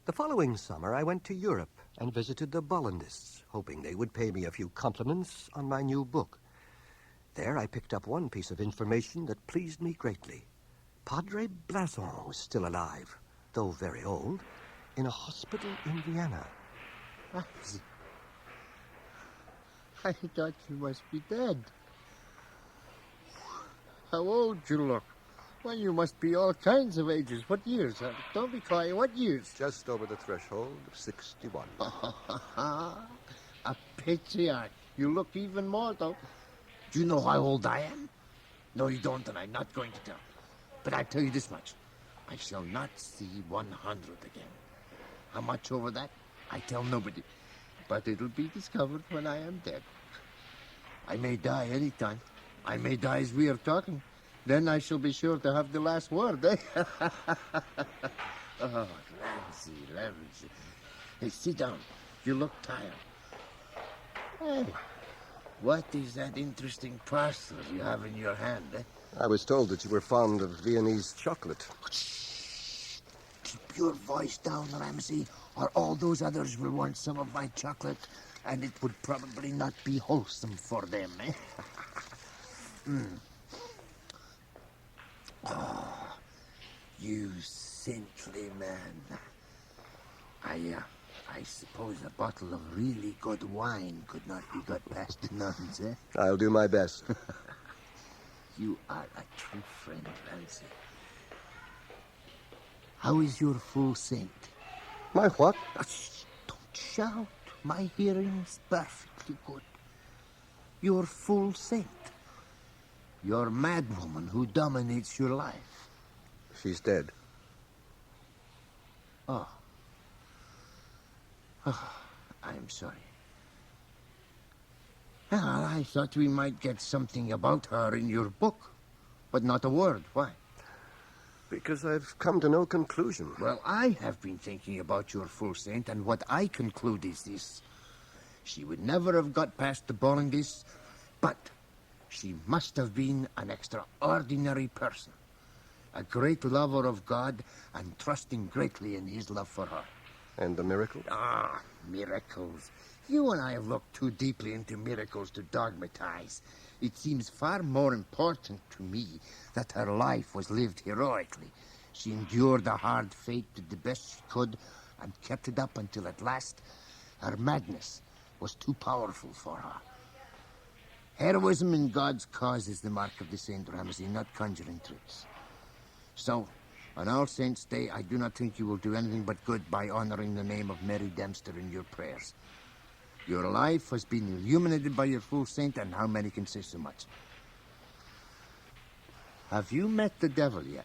The following summer, I went to Europe and visited the Bollandists, hoping they would pay me a few compliments on my new book. There I picked up one piece of information that pleased me greatly. Padre Blason was still alive, though very old, in a hospital in Vienna. I thought you must be dead. How old you look. Well, you must be all kinds of ages. What years? Don't be coy. What years? Just over the threshold of 61. A patriarch. You look even more, though. Do you know how old I am? No, you don't, and I'm not going to tell. But I'll tell you this much. I shall not see 100 again. How much over that? I tell nobody. But it'll be discovered when I am dead. I may die any time. I may die as we are talking. Then I shall be sure to have the last word, eh? Oh, Ramsey. Hey, sit down. You look tired. Hey, what is that interesting parcel you have in your hand, eh? I was told that you were fond of Viennese chocolate. Shh. Keep your voice down, Ramsey, or all those others will want some of my chocolate, and it would probably not be wholesome for them, eh? Oh, you saintly man. I suppose a bottle of really good wine could not be got past the nuns, eh? I'll do my best. You are a true friend, Ramsey. How is your full saint? My what? Don't shout. My hearing's perfectly good. Your full saint. Your madwoman who dominates your life. She's dead. Oh, I'm sorry. Well, I thought we might get something about her in your book, but not a word. Why? Because I've come to no conclusion. Well, I have been thinking about your full saint, and what I conclude is this. She would never have got past the Bollandists, but she must have been an extraordinary person. A great lover of God and trusting greatly in his love for her. And the miracle? Ah, miracles. You and I have looked too deeply into miracles to dogmatize. It seems far more important to me that her life was lived heroically. She endured a hard fate to the best she could and kept it up until at last her madness was too powerful for her. Heroism in God's cause is the mark of the Saint, Ramsey, not conjuring tricks. So, on All Saints' Day, I do not think you will do anything but good by honoring the name of Mary Dempster in your prayers. Your life has been illuminated by your full saint, and how many can say so much? Have you met the devil yet?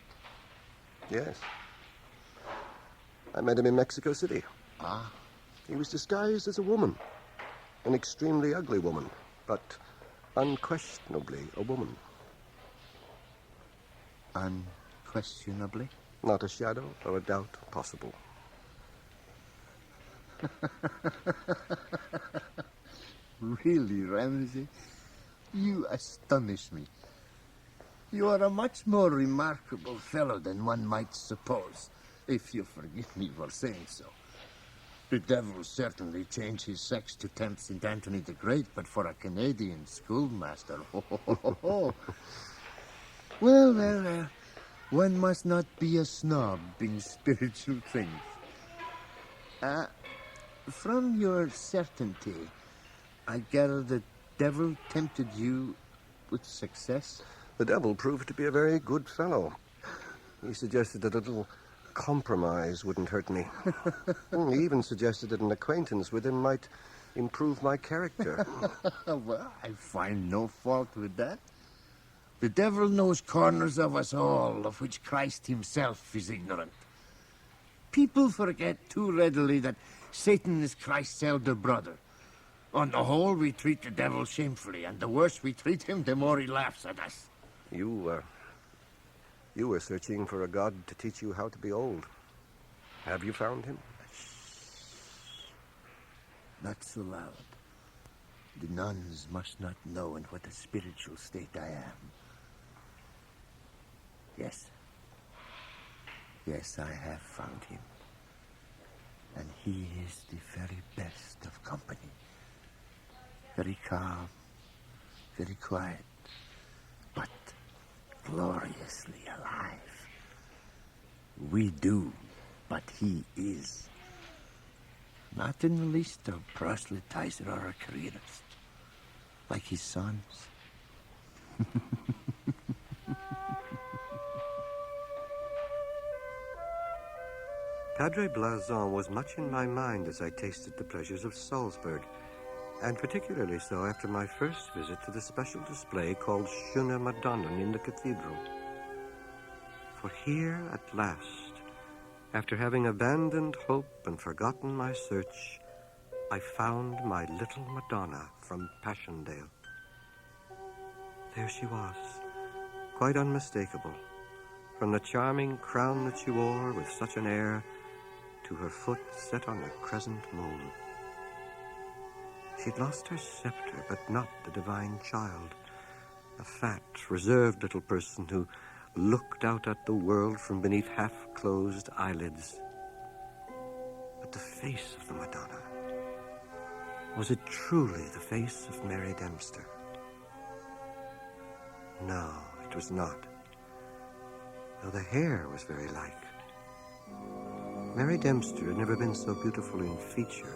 Yes. I met him in Mexico City. Ah. He was disguised as a woman. An extremely ugly woman, but unquestionably a woman. Unquestionably? Not a shadow of a doubt possible. Really, Ramsey, you astonish me. You are a much more remarkable fellow than one might suppose, if you forgive me for saying so. The devil certainly changed his sex to tempt St. Anthony the Great, but for a Canadian schoolmaster, Well, one must not be a snob in spiritual things. From your certainty, I gather the devil tempted you with success? The devil proved to be a very good fellow. He suggested that a little compromise wouldn't hurt me. He even suggested that an acquaintance with him might improve my character. Well, I find no fault with that. The devil knows corners of us all, of which Christ himself is ignorant. People forget too readily that Satan is Christ's elder brother. On the whole, we treat the devil shamefully, and the worse we treat him, the more he laughs at us. You were searching for a god to teach you how to be old. Have you found him? Not so loud. The nuns must not know in what a spiritual state I am. Yes, I have found him. And he is the very best of company. Very calm, very quiet, but gloriously alive. We do, but he is. Not in the least a proselytizer or a careerist, like his sons. Padre Blazon was much in my mind as I tasted the pleasures of Salzburg, and particularly so after my first visit to the special display called Schöne Madonnen in the cathedral. For here, at last, after having abandoned hope and forgotten my search, I found my little Madonna from Passchendaele. There she was, quite unmistakable, from the charming crown that she wore with such an air to her foot set on the crescent moon. She'd lost her scepter, but not the divine child, a fat, reserved little person who looked out at the world from beneath half-closed eyelids. But the face of the Madonna, was it truly the face of Mary Dempster? No, it was not, though the hair was very like. Mary Dempster had never been so beautiful in feature,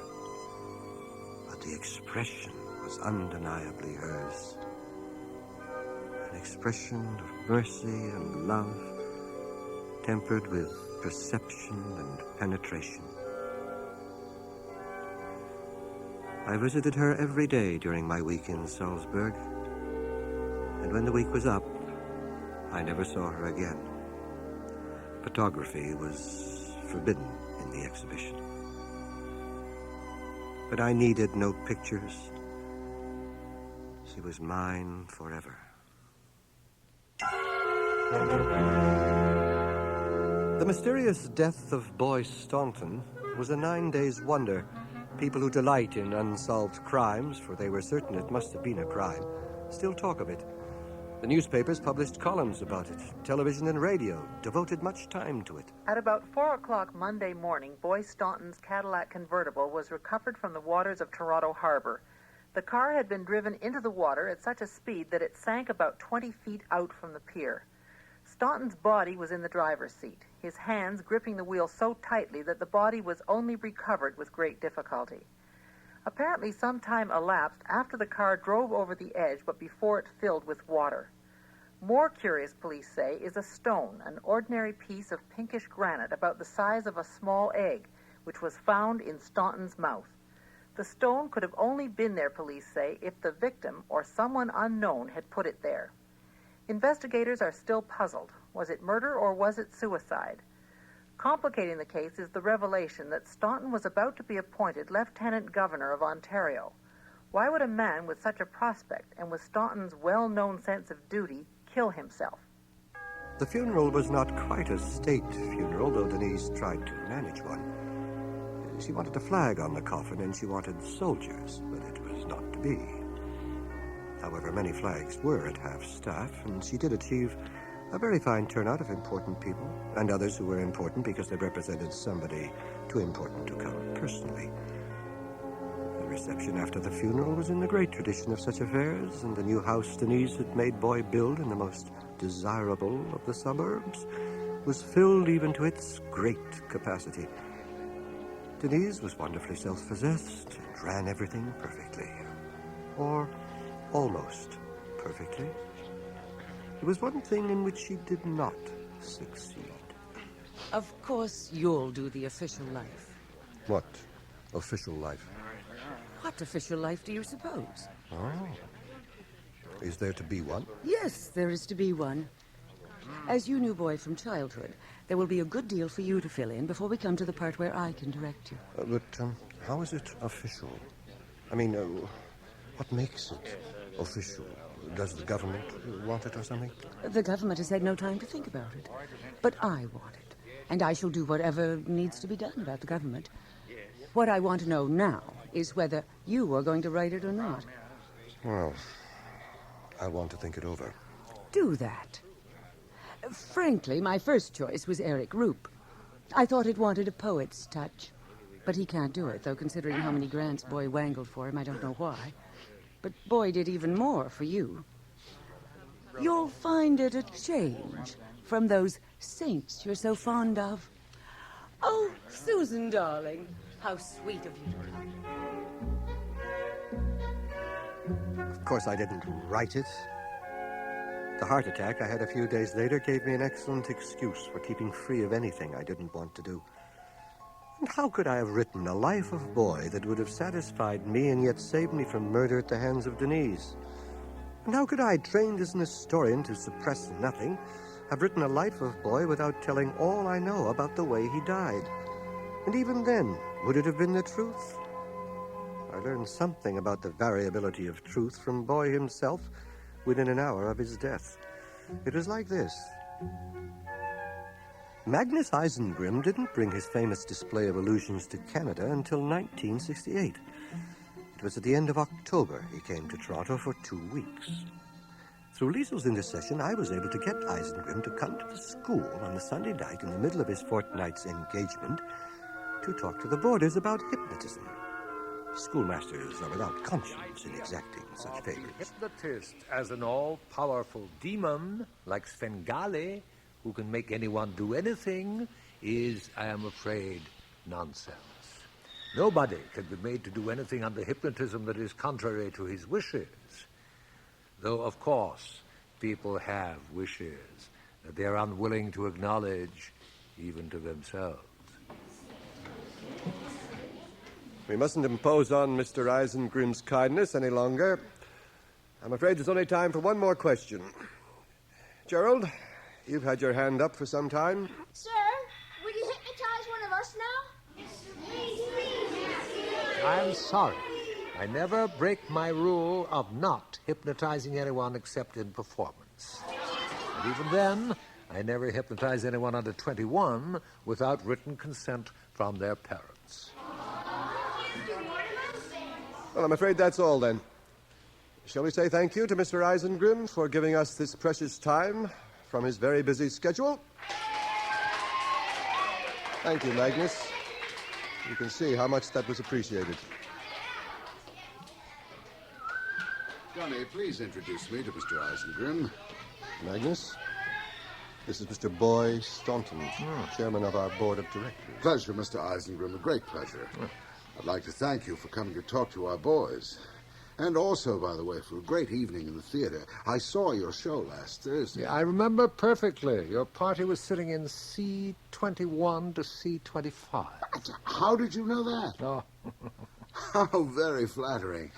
but the expression was undeniably hers. An expression of mercy and love, tempered with perception and penetration. I visited her every day during my week in Salzburg, and when the week was up, I never saw her again. Photography was forbidden in the exhibition. But I needed no pictures. She was mine forever. The mysterious death of Boyce Stanton was a 9 days' wonder. People who delight in unsolved crimes, for they were certain it must have been a crime, still talk of it. The newspapers published columns about it. Television and radio devoted much time to it. At about 4 o'clock Monday morning, Boyce Stanton's Cadillac convertible was recovered from the waters of Toronto Harbor. The car had been driven into the water at such a speed that it sank about 20 feet out from the pier. Stanton's body was in the driver's seat, his hands gripping the wheel so tightly that the body was only recovered with great difficulty. Apparently some time elapsed after the car drove over the edge, but before it filled with water. More curious, police say, is a stone, an ordinary piece of pinkish granite about the size of a small egg, which was found in Stanton's mouth. The stone could have only been there, police say, if the victim or someone unknown had put it there. Investigators are still puzzled. Was it murder or was it suicide? Complicating the case is the revelation that Stanton was about to be appointed Lieutenant Governor of Ontario. Why would a man with such a prospect and with Stanton's well-known sense of duty kill himself? The funeral was not quite a state funeral, though Denise tried to manage one. She wanted a flag on the coffin and she wanted soldiers, but it was not to be. However, many flags were at half-staff, and she did achieve a very fine turnout of important people, and others who were important because they represented somebody too important to come personally. The reception after the funeral was in the great tradition of such affairs, and the new house Denise had made Boy build in the most desirable of the suburbs was filled even to its great capacity. Denise was wonderfully self-possessed and ran everything perfectly. Or almost perfectly. There was one thing in which she did not succeed. Of course, you'll do the official life. What official life? What official life do you suppose? Oh. Is there to be one? Yes, there is to be one. As you knew Boy from childhood, there will be a good deal for you to fill in before we come to the part where I can direct you. But how is it official? I mean, what makes it official? Does the government want it or something? The government has had no time to think about it. But I want it. And I shall do whatever needs to be done about the government. What I want to know now is whether you are going to write it or not. Well, I want to think it over. Do that. Frankly, my first choice was Eric Roop. I thought it wanted a poet's touch. But he can't do it, though, considering how many grants Boy wangled for him. I don't know why. But Boy did even more for you. You'll find it a change from those saints you're so fond of. Oh, Susan, darling, how sweet of you to come. Of course, I didn't write it. The heart attack I had a few days later gave me an excellent excuse for keeping free of anything I didn't want to do. And how could I have written a life of Boy that would have satisfied me and yet saved me from murder at the hands of Denise? And how could I, trained as an historian to suppress nothing, have written a life of Boy without telling all I know about the way he died? And even then, would it have been the truth? I learned something about the variability of truth from Boy himself within an hour of his death. It was like this. Magnus Eisengrim didn't bring his famous display of illusions to Canada until 1968. It was at the end of October he came to Toronto for 2 weeks. Through Liesel's intercession, I was able to get Eisengrim to come to the school on the Sunday night in the middle of his fortnight's engagement to talk to the boarders about hypnotism. Schoolmasters are without conscience in exacting such favors. Hypnotist as an all-powerful demon like Svengale, who can make anyone do anything, is, I am afraid, nonsense. Nobody can be made to do anything under hypnotism that is contrary to his wishes. Though, of course, people have wishes that they are unwilling to acknowledge even to themselves. We mustn't impose on Mr. Eisengrim's kindness any longer. I'm afraid there's only time for one more question. Gerald, you've had your hand up for some time. Sir, will you hypnotize one of us now? Yes, please. I'm sorry. I never break my rule of not hypnotizing anyone except in performance. And even then, I never hypnotize anyone under 21 without written consent from their parents. Well, I'm afraid that's all then. Shall we say thank you to Mr. Eisengrim for giving us this precious time from his very busy schedule? Thank you, Magnus. You can see how much that was appreciated. Johnny, please introduce me to Mr. Eisengrim. Magnus, this is Mr. Boyce Stanton, chairman of our board of directors. Pleasure, Mr. Eisengrim, a great pleasure. I'd like to thank you for coming to talk to our boys. And also, by the way, for a great evening in the theater. I saw your show last Thursday. Yeah, I remember perfectly. Your party was sitting in C21 to C25. How did you know that? Oh. How very flattering.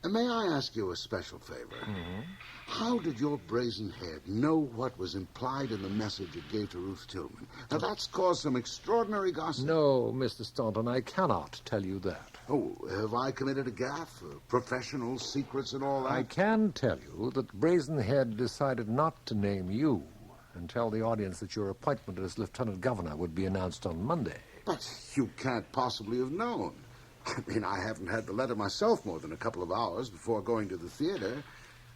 And may I ask you a special favor? Mm-hmm. How did your brazen head know what was implied in the message it gave to Ruth Tillman? Now, that's caused some extraordinary gossip. No, Mr. Stanton, I cannot tell you that. Oh, have I committed a gaffe? Professional secrets and all that? I can tell you that Brazenhead decided not to name you and tell the audience that your appointment as Lieutenant Governor would be announced on Monday. But you can't possibly have known. I mean, I haven't had the letter myself more than a couple of hours before going to the theater.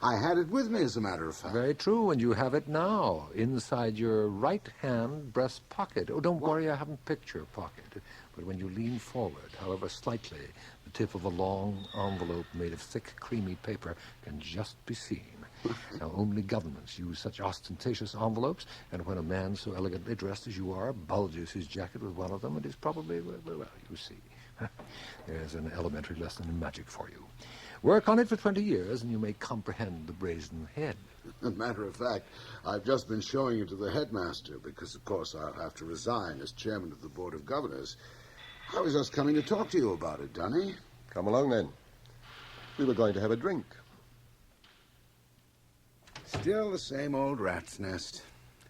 I had it with me, as a matter of fact. Very true, and you have it now, inside your right-hand breast pocket. Oh, don't worry, I haven't picked your pocket. But when you lean forward, however slightly, the tip of a long envelope made of thick, creamy paper can just be seen. Now, only governments use such ostentatious envelopes, and when a man so elegantly dressed as you are bulges his jacket with one of them, it is probably, well, you see. There's an elementary lesson in magic for you. Work on it for 20 years, and you may comprehend the brazen head. As a matter of fact, I've just been showing it to the headmaster, because, of course, I'll have to resign as chairman of the Board of Governors. I was just coming to talk to you about it, Dunny. Come along, then. We were going to have a drink. Still the same old rat's nest.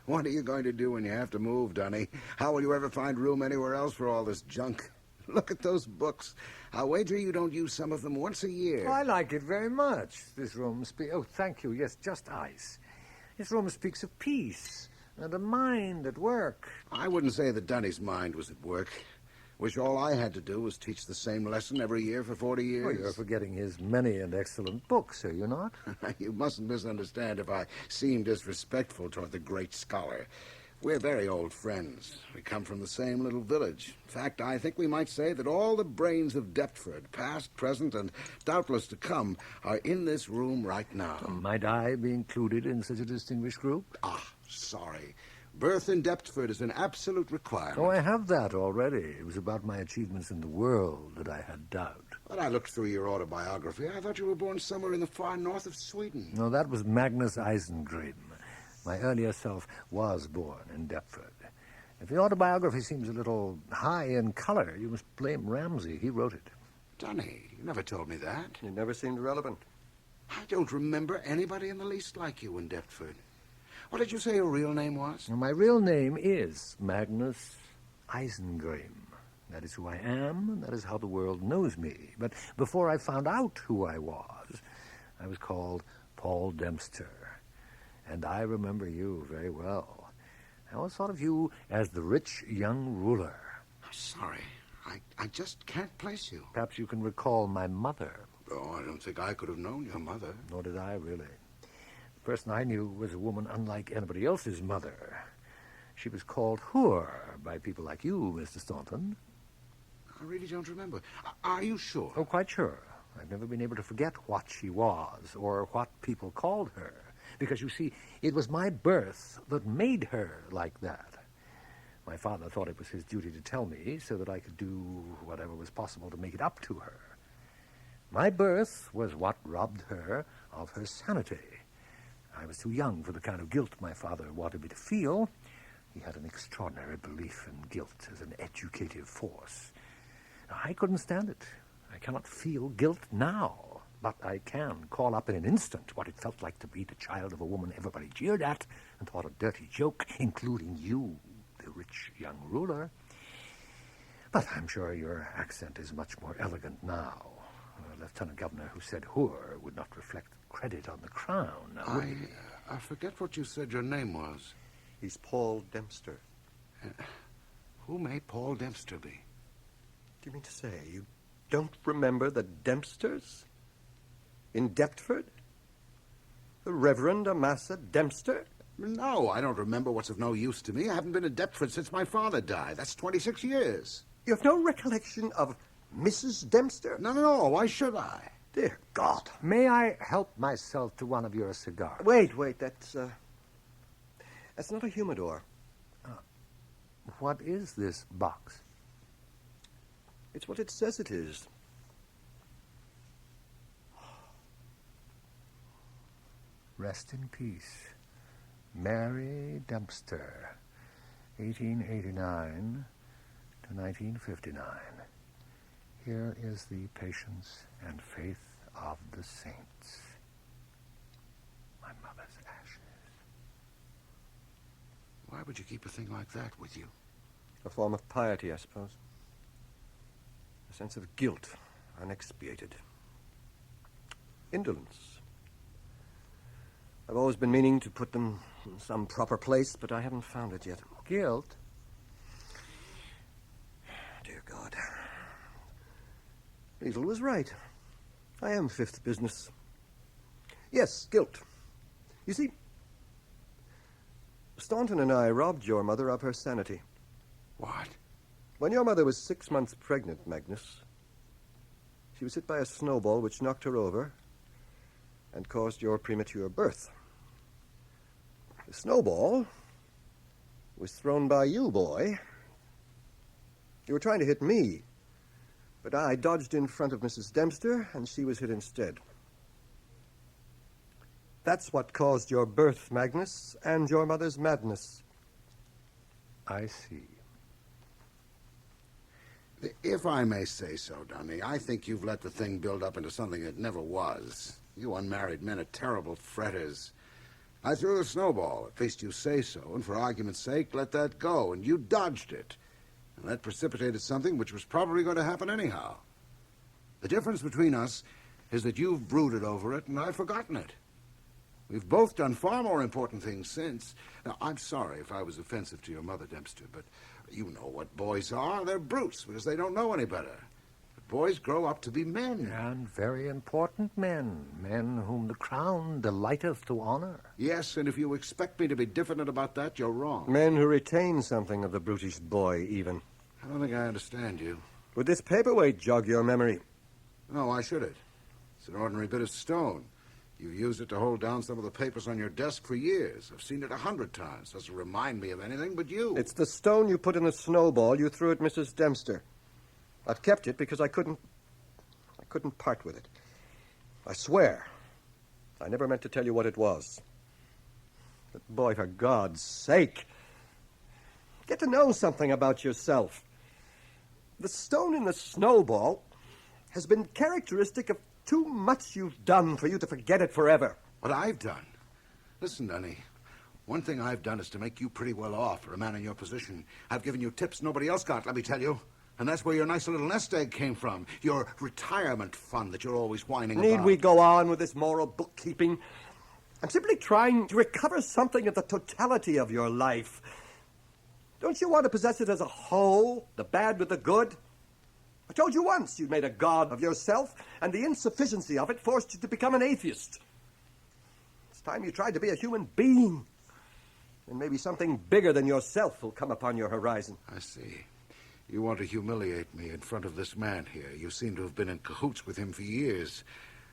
What are you going to do when you have to move, Dunny? How will you ever find room anywhere else for all this junk? Look at those books. I'll wager you don't use some of them once a year. Oh, I like it very much. This room speaks... Oh, thank you. Yes, just ice. This room speaks of peace and a mind at work. I wouldn't say that Dunny's mind was at work. Wish all I had to do was teach the same lesson every year for 40 years. Well, you're forgetting his many and excellent books, are you not? You mustn't misunderstand if I seem disrespectful toward the great scholar. We're very old friends. We come from the same little village. In fact, I think we might say that all the brains of Deptford, past, present, and doubtless to come, are in this room right now. Might I be included in such a distinguished group? Sorry. Birth in Deptford is an absolute requirement. Oh, I have that already. It was about my achievements in the world that I had doubt. When I looked through your autobiography, I thought you were born somewhere in the far north of Sweden. No, that was Magnus Eisengrim. My earlier self was born in Deptford. If the autobiography seems a little high in color, you must blame Ramsay. He wrote it. Dunny, you never told me that. It never seemed relevant. I don't remember anybody in the least like you in Deptford. What did you say your real name was? My real name is Magnus Eisengrim. That is who I am, and that is how the world knows me. But before I found out who I was called Paul Dempster. And I remember you very well. I always thought of you as the rich young ruler. I'm sorry. I just can't place you. Perhaps you can recall my mother. Oh, I don't think I could have known your mother. Nor did I, really. The person I knew was a woman unlike anybody else's mother. She was called Hoor by people like you, Mr. Stanton. I really don't remember. Are you sure? Oh, quite sure. I've never been able to forget what she was or what people called her. Because, you see, it was my birth that made her like that. My father thought it was his duty to tell me so that I could do whatever was possible to make it up to her. My birth was what robbed her of her sanity. I was too young for the kind of guilt my father wanted me to feel. He had an extraordinary belief in guilt as an educative force. I couldn't stand it. I cannot feel guilt now. But I can call up in an instant what it felt like to be the child of a woman everybody jeered at and thought a dirty joke, including you, the rich young ruler. But I'm sure your accent is much more elegant now. A lieutenant governor who said Hoor would not reflect credit on the crown. I forget what you said your name was. He's Paul Dempster. Who may Paul Dempster be? Do you mean to say you don't remember the Dempsters? In Deptford? The Reverend Amasa Dempster? No, I don't remember what's of no use to me. I haven't been in Deptford since my father died. That's 26 years. You have no recollection of Mrs. Dempster? No. Why should I? Dear God. May I help myself to one of your cigars? Wait, that's not a humidor. What is this box? It's what it says it is. Rest in peace. Mary Dempster, 1889 to 1959. Here is the patience and faith of the saints. My mother's ashes. Why would you keep a thing like that with you? A form of piety, I suppose. A sense of guilt, unexpiated. Indolence. I've always been meaning to put them in some proper place, but I haven't found it yet. Guilt? Dear God. Liesl was right. I am fifth business. Yes, guilt. You see, Stanton and I robbed your mother of her sanity. What? When your mother was 6 months pregnant, Magnus, she was hit by a snowball which knocked her over and caused your premature birth. The snowball was thrown by you, boy. You were trying to hit me, but I dodged in front of Mrs. Dempster, and she was hit instead. That's what caused your birth, Magnus, and your mother's madness. I see. If I may say so, Dunny, I think you've let the thing build up into something it never was. You unmarried men are terrible fretters. I threw the snowball, at least you say so, and for argument's sake, let that go, and you dodged it. And that precipitated something which was probably going to happen anyhow. The difference between us is that you've brooded over it, and I've forgotten it. We've both done far more important things since. Now, I'm sorry if I was offensive to your mother, Dempster, but you know what boys are. They're brutes because they don't know any better. But Boys grow up to be men. And very important men. Men whom the crown delighteth to honor. Yes, and if you expect me to be diffident about that, you're wrong. Men who retain something of the brutish boy, even. I don't think I understand you. Would this paperweight jog your memory? No, why should it? It's an ordinary bit of stone. You've used it to hold down some of the papers on your desk for years. I've seen it 100 times. Doesn't remind me of anything but you. It's the stone you put in the snowball you threw at Mrs. Dempster. I've kept it because I couldn't part with it. I swear, I never meant to tell you what it was. But boy, for God's sake, get to know something about yourself. The stone in the snowball has been characteristic of too much you've done for you to forget it forever. What I've done? Listen, Dunny, one thing I've done is to make you pretty well off for a man in your position. I've given you tips nobody else got, let me tell you. And that's where your nice little nest egg came from. Your retirement fund that you're always whining about. Need we go on with this moral bookkeeping? I'm simply trying to recover something of the totality of your life. Don't you want to possess it as a whole, the bad with the good? I told you once you made a god of yourself, and the insufficiency of it forced you to become an atheist. It's time you tried to be a human being. And maybe something bigger than yourself will come upon your horizon. I see. You want to humiliate me in front of this man here. You seem to have been in cahoots with him for years.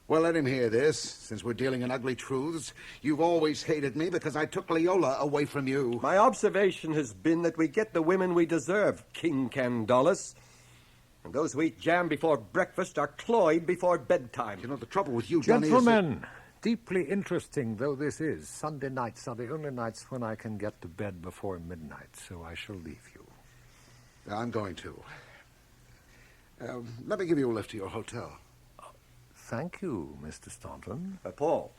Well, let him hear this, since we're dealing in ugly truths. You've always hated me because I took Leola away from you. My observation has been that we get the women we deserve, King Candolis. And those who eat jam before breakfast are cloyed before bedtime. You know, the trouble with you, Johnny, Gentlemen, deeply interesting though this is, Sunday nights are the only nights when I can get to bed before midnight, so I shall leave you. I'm going to. Let me give you a lift to your hotel. Thank you, Mr. Stanton. Paul,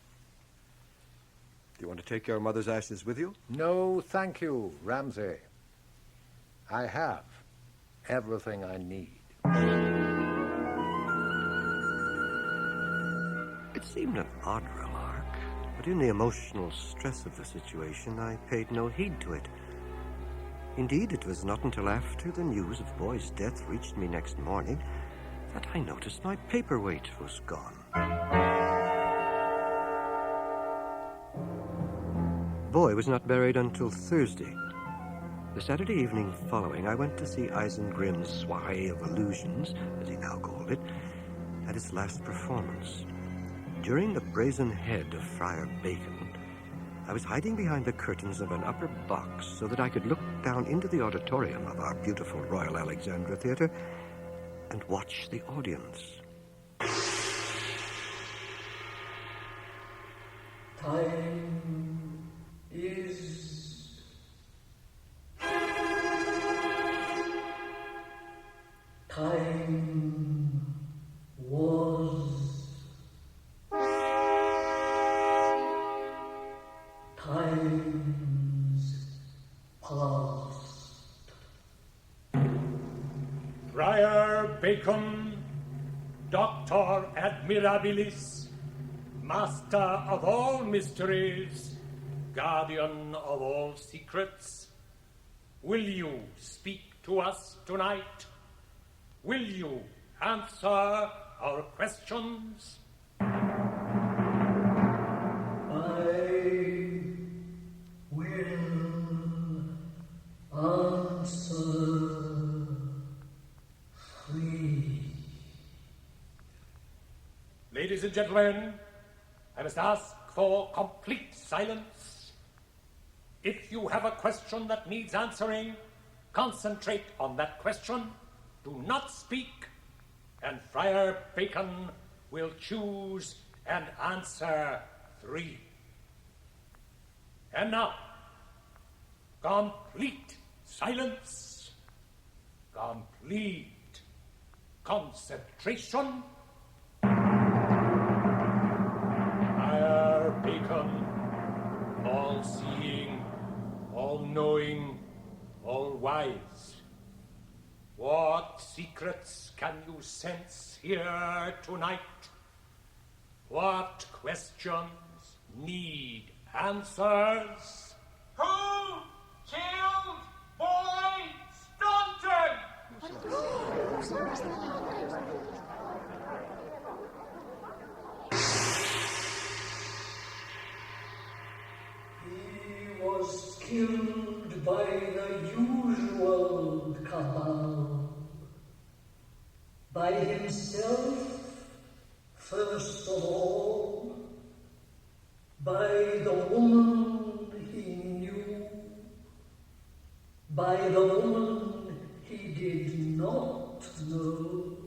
do you want to take your mother's ashes with you? No, thank you, Ramsay. I have everything I need. It seemed an odd remark, but in the emotional stress of the situation, I paid no heed to it. Indeed, it was not until after the news of Boy's death reached me next morning that I noticed my paperweight was gone. Boy was not buried until Thursday. The Saturday evening following, I went to see Eisengrim's Soirée of Illusions, as he now called it, at its last performance. During the brazen head of Friar Bacon, I was hiding behind the curtains of an upper box so that I could look down into the auditorium of our beautiful Royal Alexandra Theatre and watch the audience. Time is time was times past. Friar Bacon, Doctor Admirabilis, Master of all mysteries, Guardian of all secrets, will you speak to us tonight? Will you answer our questions? I will answer free. Ladies and gentlemen, I must ask for complete silence. If you have a question that needs answering, concentrate on that question. Do not speak, and Friar Bacon will choose and answer 3. And now, complete silence, complete concentration. Friar Bacon, all-seeing, all-knowing, all-wise. What secrets can you sense here tonight? What questions need answers? Who killed Boy Stanton? by the usual cabal, by himself first of all, by the woman he knew, by the woman he did not know,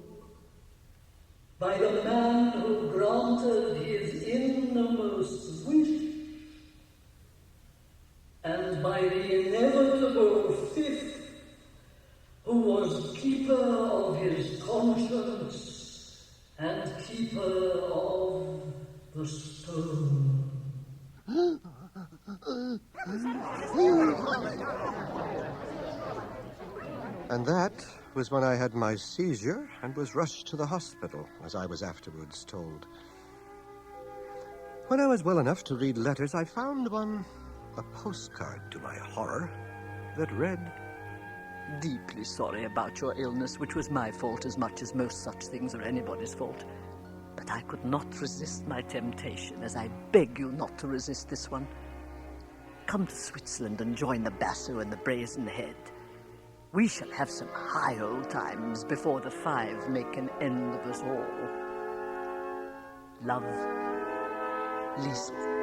by the man who granted his innermost wish, and by the inevitable fifth, who was keeper of his conscience and keeper of the stone. And that was when I had my seizure and was rushed to the hospital, as I was afterwards told. When I was well enough to read letters, I found one, a postcard to my horror, that read, Deeply sorry about your illness, which was my fault as much as most such things are anybody's fault. But I could not resist my temptation, as I beg you not to resist this one. Come to Switzerland and join the Basso and the Brazen Head. We shall have some high old times before the five make an end of us all. Love, Lisbeth.